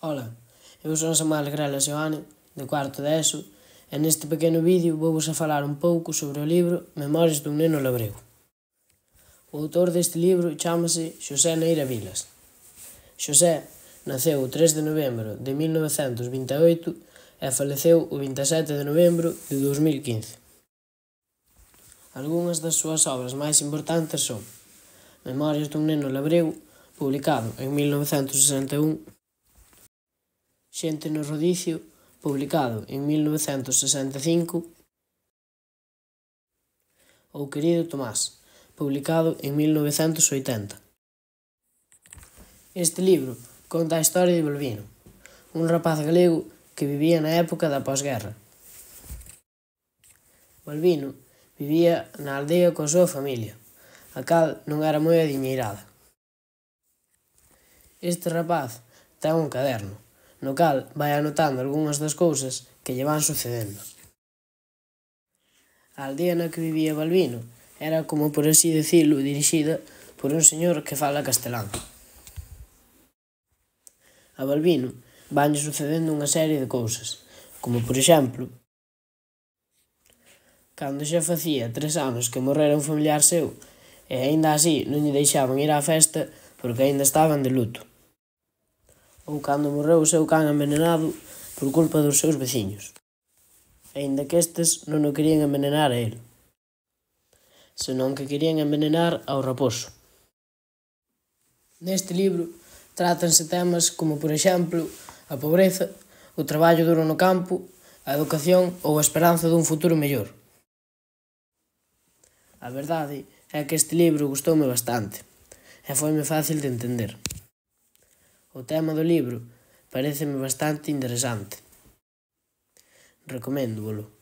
Ola, eu son Samuel Grela Seoane, de cuarto de ESO, e neste pequeno vídeo vouvos a falar un pouco sobre o libro Memorias dun neno labrego. O autor deste libro chámase Xosé Neira Vilas. Xosé naceu o 3 de novembro de 1928 e faleceu o 27 de novembro de 2015. Algunhas das súas obras máis importantes son Memorias dun neno labrego, publicado en 1961, Xente no rodicio, publicado en 1965, ou Querido Tomás, publicado en 1980. Este libro conta a historia de Balbino, un rapaz galego que vivía na época da posguerra. Balbino vivía na aldea coa súa familia, a cal non era moi adiñeirada. Este rapaz ten un caderno, no cal vai anotando algunhas das cousas que lle van sucedendo. A aldea na que vivía Balbino era, como por así dicilo, dirixida por un señor que fala castelán. A Balbino vanlle sucedendo unha serie de cousas, como por exemplo, cando xa facía 3 anos que morrera un familiar seu e aínda así non lle deixaban ir á festa porque aínda estaban de luto. Ou cando morreu o seu can envenenado por culpa dos seus veciños, aínda que estes non o querían envenenar a el, senón que querían envenenar ao raposo. Neste libro trátanse temas como, por exemplo, a pobreza, o traballo duro no campo, a educación ou a esperanza dun futuro mellor. A verdade é que este libro gustoume bastante e foime fácil de entender. O tema do libro paréceme bastante interesante. Recoméndovolo.